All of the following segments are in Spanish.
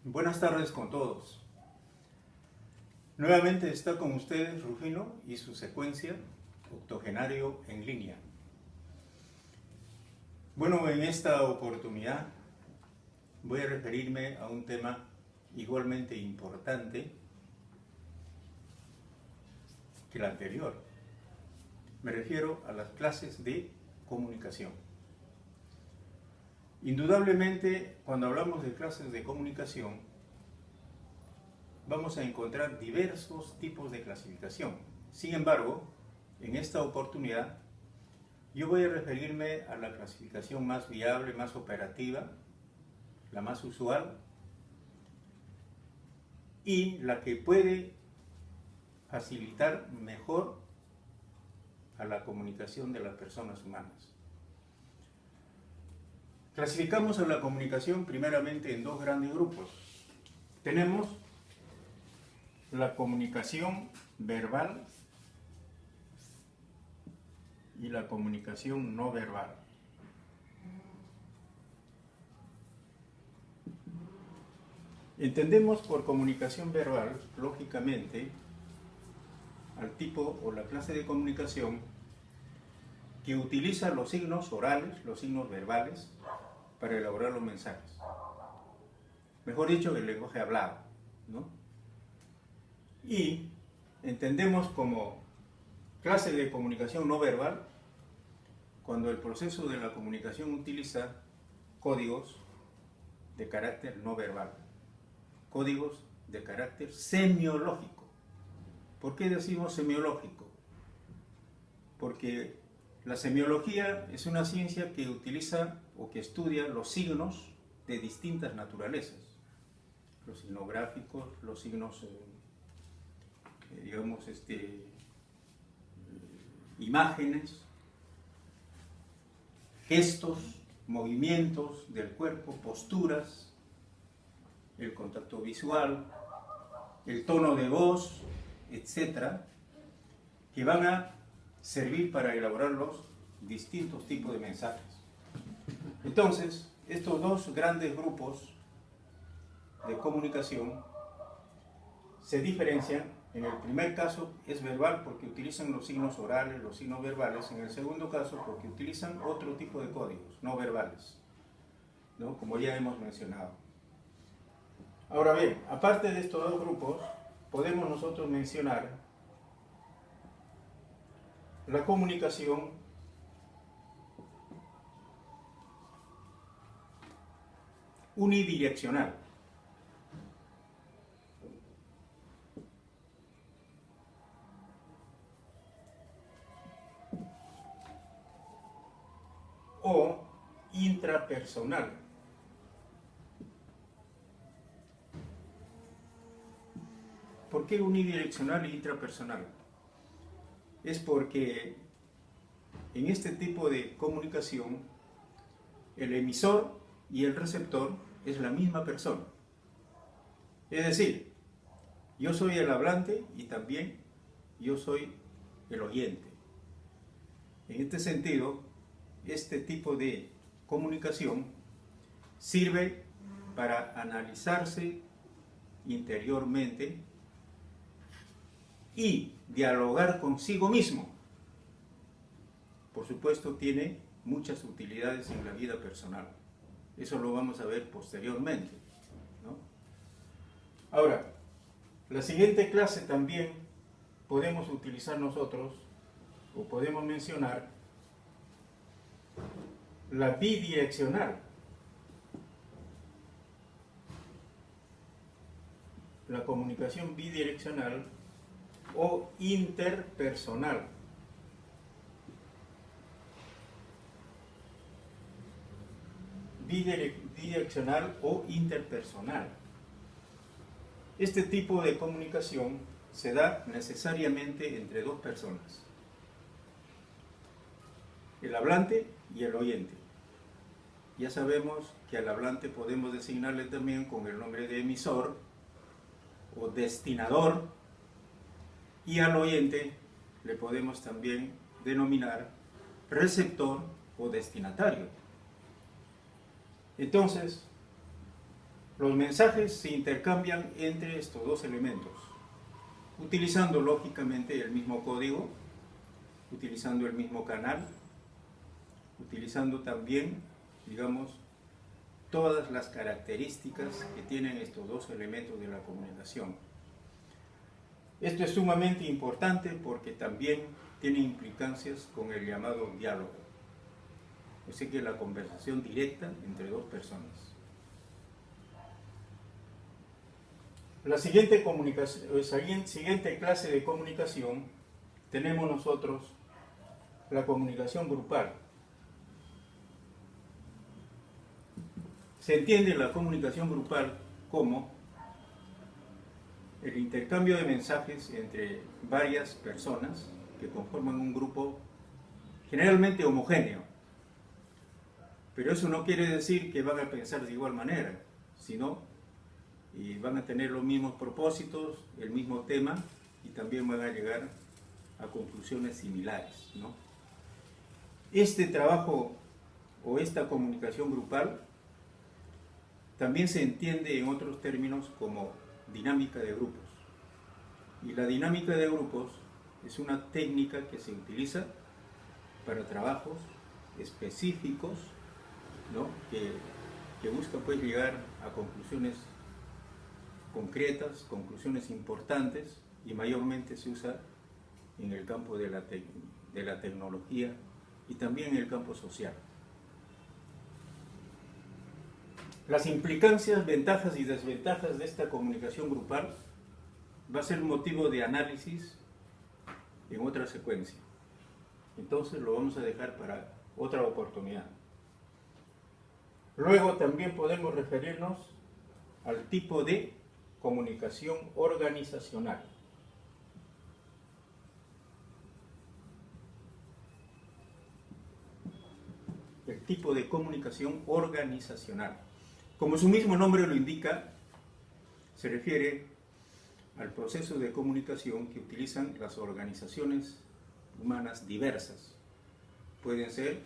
Buenas tardes con todos. Nuevamente está con ustedes Rufino y su secuencia Octogenario en línea. Bueno, en esta oportunidad voy a referirme a un tema igualmente importante que el anterior. Me refiero a las clases de comunicación. Indudablemente, cuando hablamos de clases de comunicación, vamos a encontrar diversos tipos de clasificación. Sin embargo, en esta oportunidad, yo voy a referirme a la clasificación más viable, más operativa, la más usual, y la que puede facilitar mejor a la comunicación de las personas humanas. Clasificamos a la comunicación primeramente en dos grandes grupos. Tenemos la comunicación verbal y la comunicación no verbal. Entendemos por comunicación verbal, lógicamente, al tipo o la clase de comunicación que utiliza los signos orales, los signos verbales, para elaborar los mensajes. Mejor dicho, el lenguaje hablado, ¿no? Y entendemos como clase de comunicación no verbal cuando el proceso de la comunicación utiliza códigos de carácter no verbal, códigos de carácter semiológico. ¿Por qué decimos semiológico? Porque la semiología es una ciencia que utiliza o que estudia los signos de distintas naturalezas. Los signos gráficos, los signos, imágenes, gestos, movimientos del cuerpo, posturas, el contacto visual, el tono de voz, etcétera, que van a servir para elaborar los distintos tipos de mensajes. Entonces, estos dos grandes grupos de comunicación se diferencian. En el primer caso es verbal porque utilizan los signos orales, los signos verbales. En el segundo caso porque utilizan otro tipo de códigos no verbales, ¿no? Como ya hemos mencionado. Ahora bien, aparte de estos dos grupos, podemos nosotros mencionar la comunicación unidireccional. O intrapersonal. ¿Por qué unidireccional e intrapersonal? Es porque en este tipo de comunicación el emisor y el receptor es la misma persona. Es decir, yo soy el hablante y también yo soy el oyente. En este sentido, este tipo de comunicación sirve para analizarse interiormente y dialogar consigo mismo. Por supuesto, tiene muchas utilidades en la vida personal. Eso lo vamos a ver posteriormente, ¿no? Ahora, la siguiente clase también podemos utilizar nosotros, o podemos mencionar, la bidireccional. La comunicación bidireccional o interpersonal. Bidireccional o interpersonal. Este tipo de comunicación se da necesariamente entre dos personas, el hablante y el oyente. Ya sabemos que al hablante podemos designarle también con el nombre de emisor o destinador, y al oyente le podemos también denominar receptor o destinatario. Entonces, Los mensajes se intercambian entre estos dos elementos, utilizando lógicamente el mismo código, utilizando el mismo canal, utilizando también, digamos, todas las características que tienen estos dos elementos de la comunicación. Esto es sumamente importante porque también tiene implicancias con el llamado diálogo, o sea que la conversación directa entre dos personas. La siguiente clase de comunicación tenemos nosotros la comunicación grupal. Se entiende la comunicación grupal como el intercambio de mensajes entre varias personas que conforman un grupo generalmente homogéneo. Pero eso no quiere decir que van a pensar de igual manera, sino y van a tener los mismos propósitos, el mismo tema y también van a llegar a conclusiones similares, ¿no? Este trabajo o esta comunicación grupal también se entiende en otros términos como dinámica de grupos. Y la dinámica de grupos es una técnica que se utiliza para trabajos específicos, ¿no? que busca pues llegar a conclusiones concretas, conclusiones importantes, y mayormente se usa en el campo de la tecnología y también en el campo social. Las implicancias, ventajas y desventajas de esta comunicación grupal va a ser motivo de análisis en otra secuencia. Entonces lo vamos a dejar para otra oportunidad. Luego también podemos referirnos al tipo de comunicación organizacional. El tipo de comunicación organizacional. Como su mismo nombre lo indica, se refiere al proceso de comunicación que utilizan las organizaciones humanas diversas. Pueden ser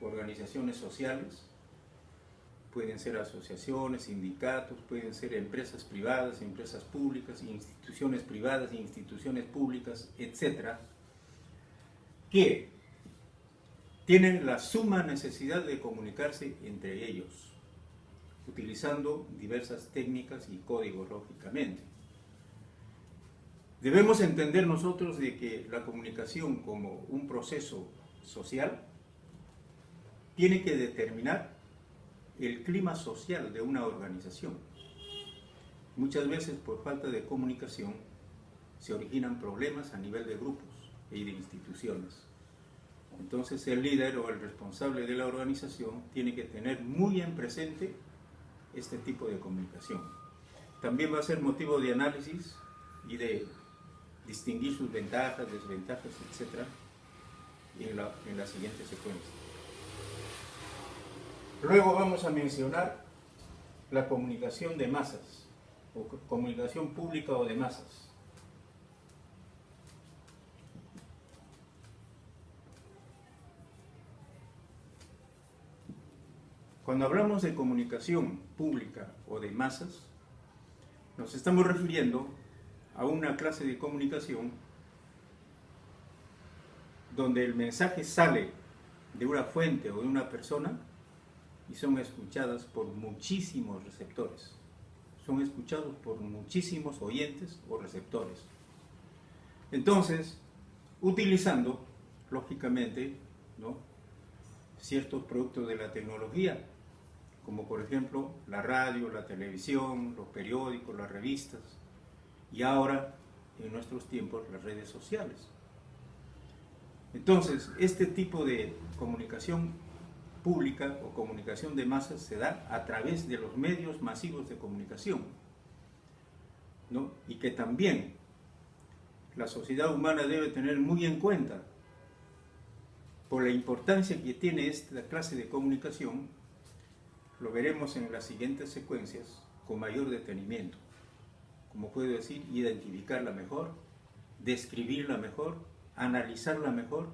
organizaciones sociales, pueden ser asociaciones, sindicatos, pueden ser empresas privadas, empresas públicas, instituciones privadas, instituciones públicas, etc., que tienen la suma necesidad de comunicarse entre ellos, utilizando diversas técnicas y códigos, lógicamente. Debemos entender nosotros de que la comunicación como un proceso social tiene que determinar el clima social de una organización. Muchas veces por falta de comunicación se originan problemas a nivel de grupos y de instituciones. Entonces el líder o el responsable de la organización tiene que tener muy en presente este tipo de comunicación. También va a ser motivo de análisis y de distinguir sus ventajas, desventajas, etc. en la siguiente secuencia. Luego vamos a mencionar la comunicación de masas, o comunicación pública o de masas. Cuando hablamos de comunicación pública o de masas, nos estamos refiriendo a una clase de comunicación donde el mensaje sale de una fuente o de una persona y son escuchadas por muchísimos receptores. Son escuchados por muchísimos oyentes o receptores. Entonces, utilizando, lógicamente, ¿no?, ciertos productos de la tecnología, como por ejemplo la radio, la televisión, los periódicos, las revistas, y ahora, en nuestros tiempos, las redes sociales. Entonces, este tipo de comunicación pública o comunicación de masas se da a través de los medios masivos de comunicación, ¿no? Y que también la sociedad humana debe tener muy en cuenta por la importancia que tiene esta clase de comunicación. Lo veremos en las siguientes secuencias con mayor detenimiento. Como puedo decir, identificarla mejor, describirla mejor, analizarla mejor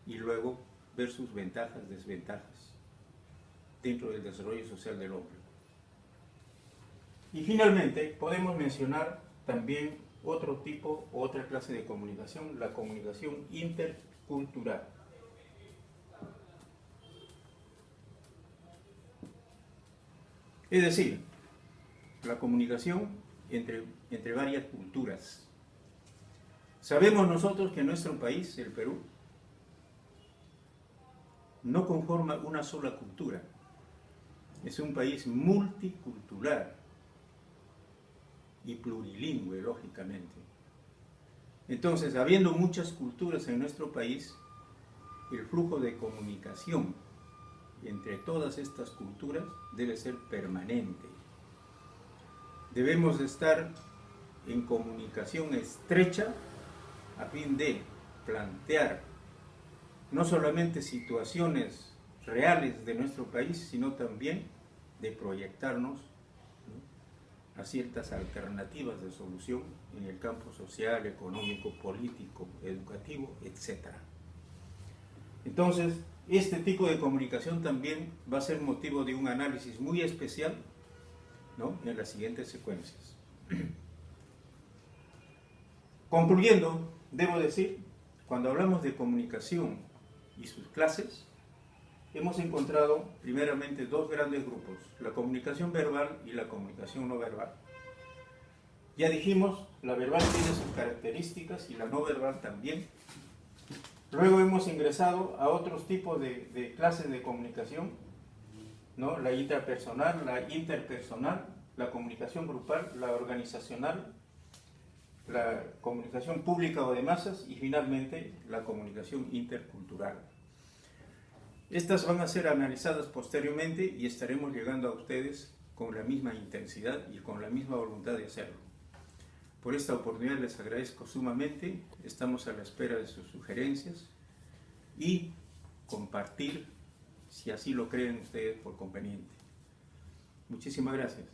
y luego ver sus ventajas, desventajas dentro del desarrollo social del hombre. Y finalmente podemos mencionar también otro tipo, otra clase de comunicación, la comunicación intercultural. Es decir, la comunicación entre varias culturas. Sabemos nosotros que nuestro país, el Perú, no conforma una sola cultura. Es un país multicultural y plurilingüe, lógicamente. Entonces, habiendo muchas culturas en nuestro país, el flujo de comunicación entre todas estas culturas debe ser permanente. Debemos estar en comunicación estrecha a fin de plantear no solamente situaciones reales de nuestro país, sino también de proyectarnos, ¿no?, a ciertas alternativas de solución en el campo social, económico, político, educativo, etc. Entonces, este tipo de comunicación también va a ser motivo de un análisis muy especial, ¿no?, en las siguientes secuencias. Concluyendo, debo decir, cuando hablamos de comunicación y sus clases, hemos encontrado primeramente dos grandes grupos, la comunicación verbal y la comunicación no verbal. Ya dijimos, la verbal tiene sus características y la no verbal también. Luego hemos ingresado a otros tipos de clases de comunicación, ¿no?, la intrapersonal, la interpersonal, la comunicación grupal, la organizacional, la comunicación pública o de masas y finalmente la comunicación intercultural. Estas van a ser analizadas posteriormente y estaremos llegando a ustedes con la misma intensidad y con la misma voluntad de hacerlo. Por esta oportunidad les agradezco sumamente, estamos a la espera de sus sugerencias y compartir, si así lo creen ustedes por conveniente. Muchísimas gracias.